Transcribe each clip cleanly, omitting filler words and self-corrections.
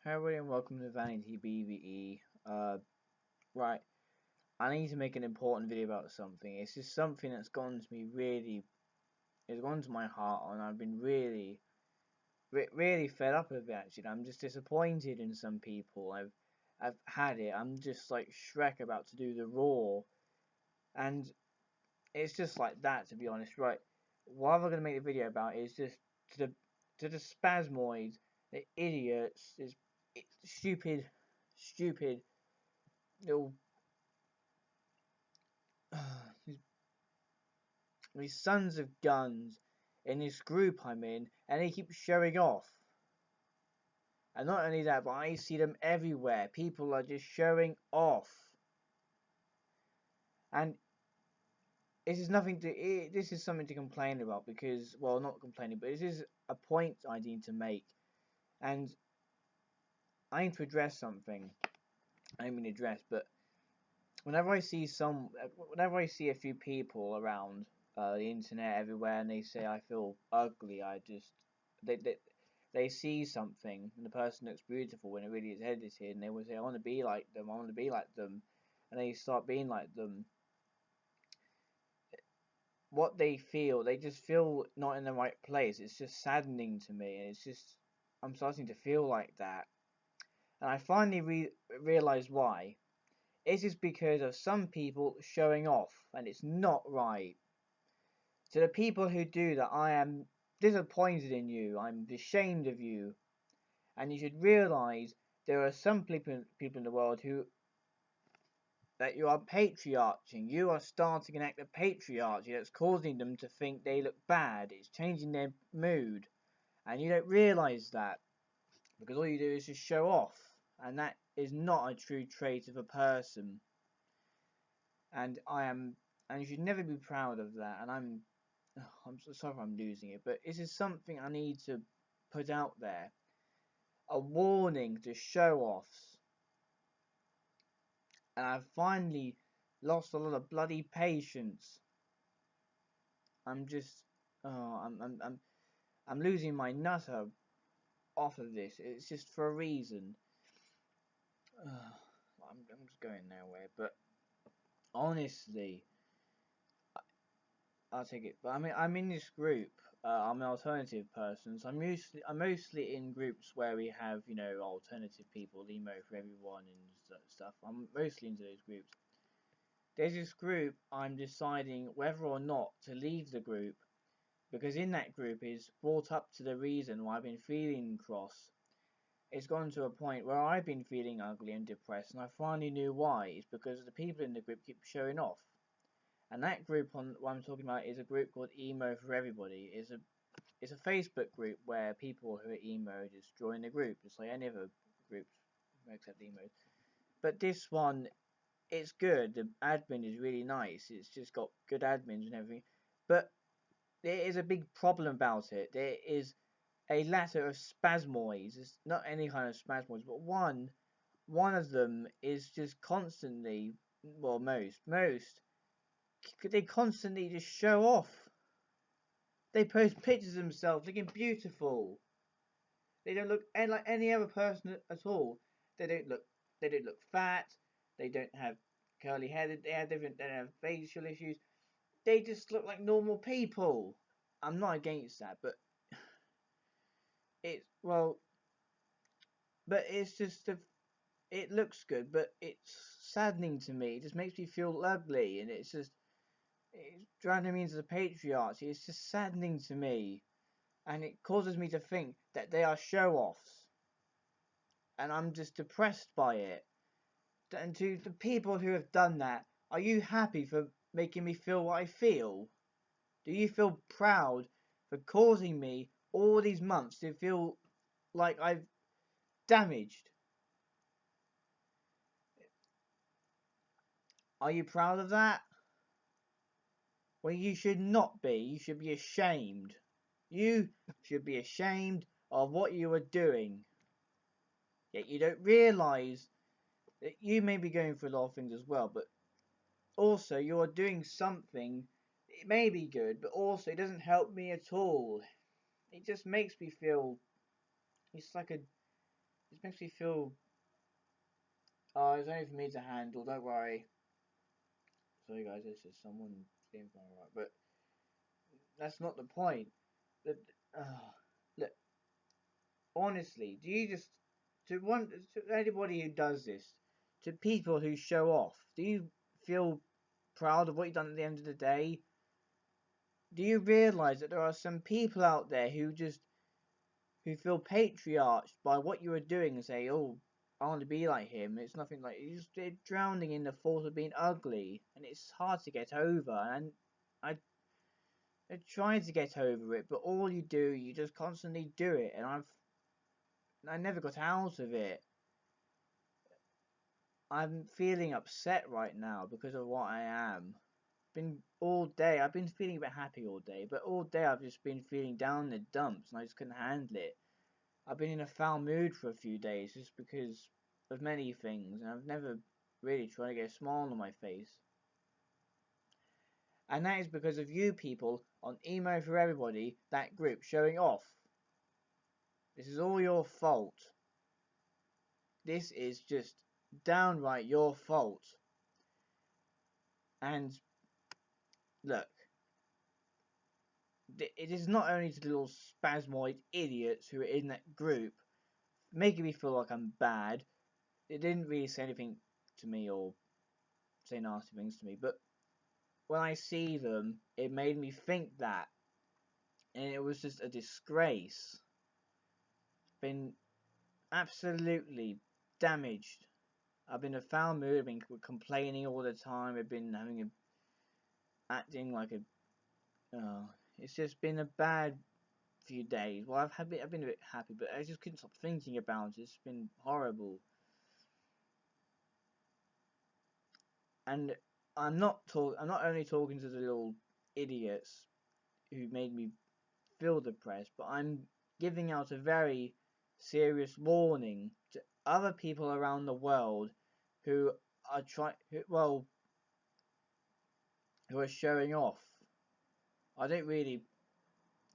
Hi everybody and welcome to Vanity BVE. Right, I need to make an important video about something. It's just something that's gone to me it's gone to my heart, and I've been really fed up with it actually. I'm just disappointed in some people. I've had it. I'm just like Shrek about to do the roar, and it's just like that, to be honest. Right, what I'm gonna make the video about is just to the spasmoids, the idiots, this stupid little these, these sons of guns in this group I'm in, and they keep showing off. And not only that, but I see them everywhere. People are just showing off, and this is something to complain about because, well, not complaining, but this is a point I need to make, and I need to address something. I don't mean address, but whenever I see a few people around the internet everywhere, and they say I feel ugly, they, they they see something, and the person looks beautiful when it really is edited, and they will say I want to be like them, I want to be like them, and they start being like them. What they just feel not in the right place. It's just saddening to me, and I'm starting to feel like that, and I finally realized why. It is because of some people showing off, and it's not right. To the people who do that, I am disappointed in you. I'm ashamed of you, and you should realize there are some people in the world who that you are patriarching. You are starting an act of patriarchy that's causing them to think they look bad. It's changing their mood, and you don't realize that because all you do is just show off, and that is not a true trait of a person. And and you should never be proud of that. And I'm so sorry if I'm losing it, but this is something I need to put out there. A warning to show-offs. And I've finally lost a lot of bloody patience. I'm just, oh, I'm losing my nutter off of this. It's just for a reason. I'm just going nowhere, but honestly, I'll take it. But I mean, I'm in this group. I'm an alternative person, so I'm mostly in groups where we have, alternative people, emo for everyone and stuff. I'm mostly into those groups. There's this group. I'm deciding whether or not to leave the group because in that group is brought up to the reason why I've been feeling cross. It's gone to a point where I've been feeling ugly and depressed, and I finally knew why. It's because the people in the group keep showing off. And that group on what I'm talking about is a group called Emo for Everybody. It's a Facebook group where people who are emo just join the group. It's like any other groups except emos. But this one, it's good. The admin is really nice. It's just got good admins and everything. But there is a big problem about it. There is a latter of spasmoids. It's not any kind of spasmoids, but one of them is just constantly, well, most they constantly just show off. They post pictures of themselves looking beautiful. They don't look like any other person at all. They don't look. They don't look fat. They don't have curly hair. They have different. They don't have facial issues. They just look like normal people. I'm not against that, but it's well, but it's just it looks good, but it's saddening to me. It just makes me feel ugly, and it's driving me into the patriarchy. It's just saddening to me, and it causes me to think that they are show-offs, and I'm just depressed by it. And to the people who have done that, are you happy for making me feel what I feel? Do you feel proud for causing me all these months to feel like I've damaged? Are you proud of that? Well, you should not be. You should be ashamed. You should be ashamed of what you are doing. Yet you don't realise that you may be going through a lot of things as well, but also you are doing something. It may be good, but also it doesn't help me at all. It just makes me feel it's like It makes me feel, oh, it's only for me to handle. Don't worry. Sorry, guys. It's just someone being alright, but that's not the point. That, uh, look, honestly, do you just to anybody who does this, to people who show off, do you feel proud of what you've done at the end of the day? Do you realise that there are some people out there who feel patriarched by what you are doing and say, "Oh, I want to be like him." It's nothing like they're drowning in the thought of being ugly, and it's hard to get over. And I tried to get over it, but all you do, you just constantly do it, and I never got out of it. I'm feeling upset right now because of what I am. Been all day. I've been feeling a bit happy all day, but all day I've just been feeling down in the dumps, and I just couldn't handle it. I've been in a foul mood for a few days just because of many things, and I've never really tried to get a smile on my face. And that is because of you people on Emo for Everybody, that group showing off. This is all your fault. This is just downright your fault. And look, it is not only to the little spasmoid idiots who are in that group making me feel like I'm bad. It didn't really say anything to me or say nasty things to me, but when I see them, it made me think that, and it was just a disgrace. Been absolutely damaged. I've been in a foul mood. I've been complaining all the time. I've been acting like a. It's just been a bad few days. Well, I've been a bit happy, but I just couldn't stop thinking about it. It's been horrible, and I'm not only talking to the little idiots who made me feel depressed, but I'm giving out a very serious warning to other people around the world who are who are showing off. I don't really,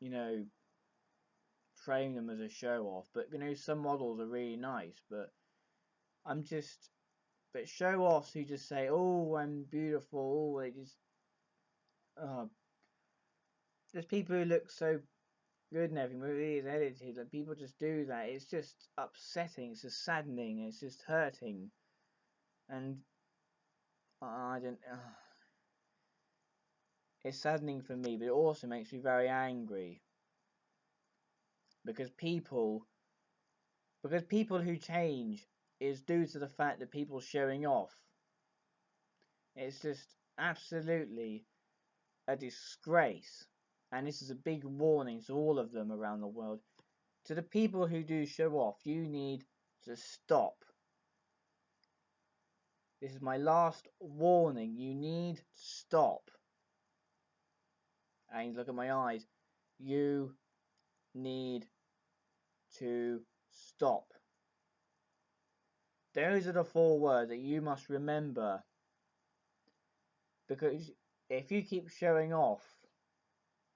you know, frame them as a show off, but some models are really nice, but I'm just, but show offs who just say, "Oh, I'm beautiful," oh, they just, uh, there's people who look so good and everything, but it is edited, and people just do that. It's just upsetting, it's just saddening, it's just hurting, and I don't. It's saddening for me, but it also makes me very angry because people who change is due to the fact that people showing off. It's just absolutely a disgrace, and this is a big warning to all of them around the world. To the people who do show off, you need to stop. This is my last warning. You need to stop. And look at my eyes. You need to stop. Those are the 4 words that you must remember. Because if you keep showing off,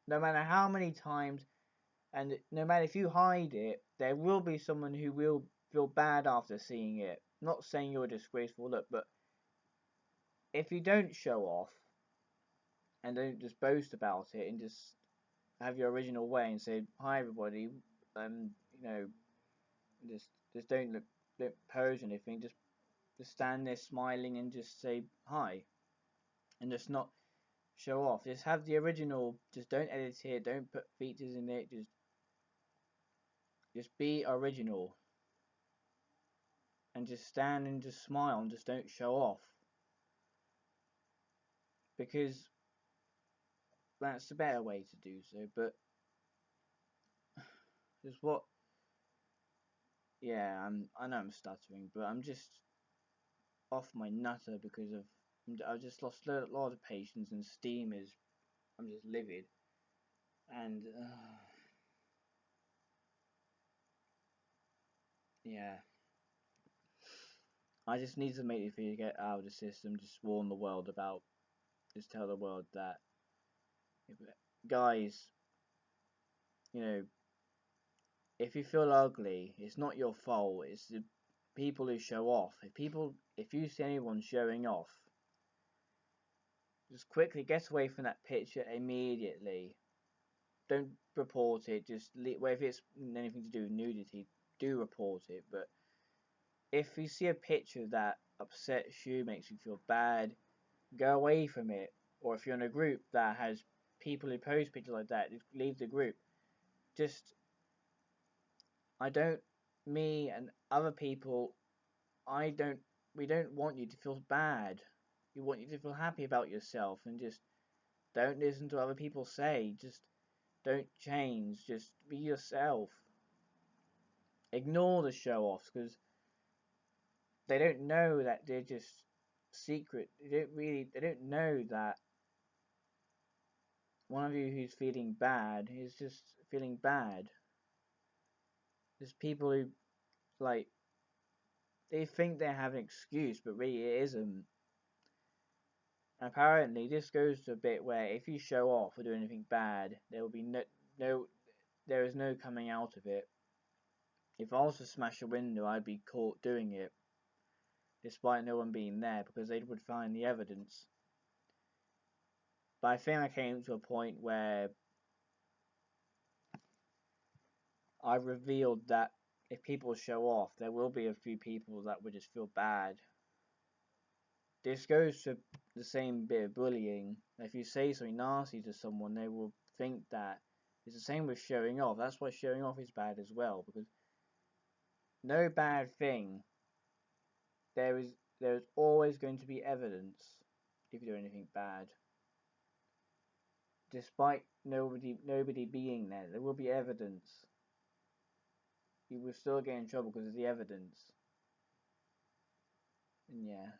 no matter how many times, and no matter if you hide it, there will be someone who will feel bad after seeing it. Not saying you're a disgraceful look, but if you don't show off and don't just boast about it and just have your original way and say hi everybody, you know, just don't look pose or anything. Just stand there smiling and just say hi, and just not show off. Just have the original. Just don't edit it. Don't put features in it. Just be original, and just stand and just smile and just don't show off, because that's the better way to do so. But just what? Yeah, I know I'm stuttering, but I'm just off my nutter because I've just lost a lot of patience, and steam is, I'm just livid, and yeah, I just need to make it feel get out of the system. Just warn the world about. Just tell the world that, guys, you know, if you feel ugly, it's not your fault. It's the people who show off. If you see anyone showing off, just quickly get away from that picture immediately. Don't report it. Well, if it's anything to do with nudity, do report it. But if you see a picture that upsets you, makes you feel bad, go away from it. Or if you're in a group that has people who post pictures like that, just leave the group. Just, I don't, me and other people, I don't, we don't want you to feel bad. We want you to feel happy about yourself, and just don't listen to what other people say. Just don't change. Just be yourself. Ignore the show offs, because they don't know that they're just secret. They don't know that one of you who's feeling bad is just feeling bad. There's people who, like, they think they have an excuse, but really it isn't. Apparently, this goes to a bit where if you show off or do anything bad, there will be no, there is no coming out of it. If I was to smash a window, I'd be caught doing it, despite no one being there, because they would find the evidence. But I think I came to a point where I revealed that if people show off, there will be a few people that would just feel bad. This goes to the same bit of bullying. If you say something nasty to someone, they will think that. It's the same with showing off. That's why showing off is bad as well, because no bad thing. There is always going to be evidence if you do anything bad. Despite nobody being there, there will be evidence. You will still get in trouble because of the evidence. And yeah,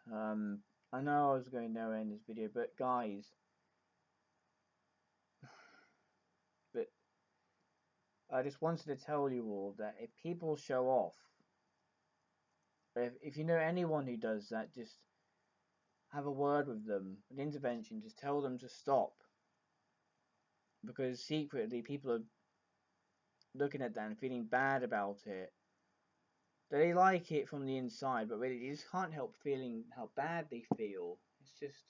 I know I was going nowhere in this video, but guys, but I just wanted to tell you all that if people show off, if you know anyone who does that, just have a word with them, an intervention, just tell them to stop. Because secretly people are looking at that and feeling bad about it. They like it from the inside, but really they just can't help feeling how bad they feel. It's just,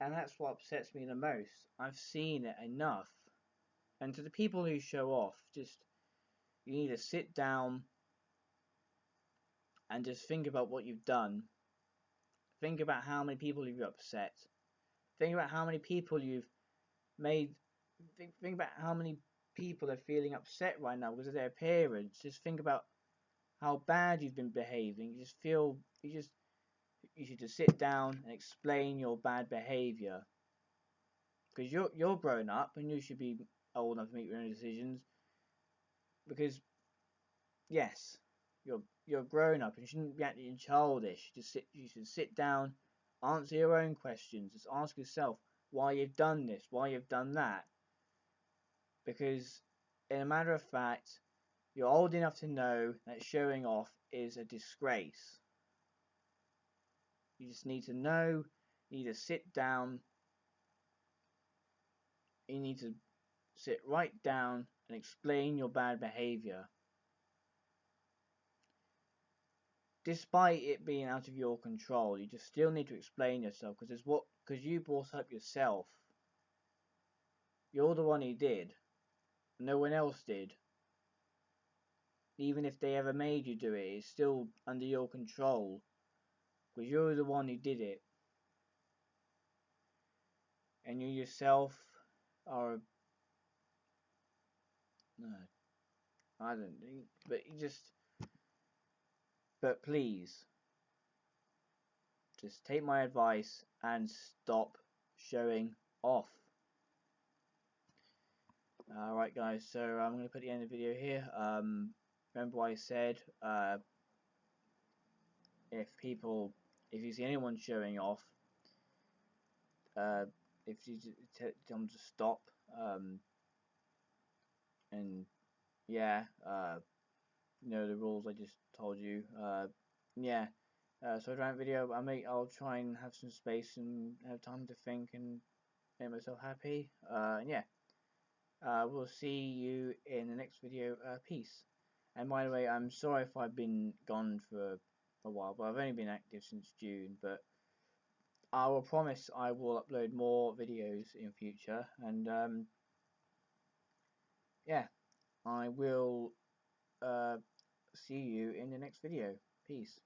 and that's what upsets me the most. I've seen it enough. And to the people who show off, just, you need to sit down and just think about what you've done. Think about how many people you've upset. Think about how many people you've made. Think about how many people are feeling upset right now because of their appearance. Just think about how bad you've been behaving. You should just sit down and explain your bad behavior, because you're grown up and you should be old enough to make your own decisions. Because yes, you're grown up and you shouldn't be acting childish. You should sit down, answer your own questions. Just ask yourself why you've done this, why you've done that. Because in a matter of fact, you're old enough to know that showing off is a disgrace. You just need to know, you need to sit down, you need to sit right down and explain your bad behavior. Despite it being out of your control, you just still need to explain yourself, because you brought up yourself. You're the one who did. No one else did. Even if they ever made you do it, it's still under your control, because you're the one who did it. And you yourself are, no, I don't think, but please, just take my advice and stop showing off. Alright guys, so I'm going to put the end of the video here. Remember what I said, if you see anyone showing off, if you tell them to stop, and yeah, you know the rules I just told you. Yeah, so I don't video. I'll try and have some space and have time to think and make myself happy. And yeah, We'll see you in the next video. Peace. And by the way, I'm sorry if I've been gone for a while, but I've only been active since June. But I will promise I will upload more videos in future. And yeah, I will see you in the next video. Peace.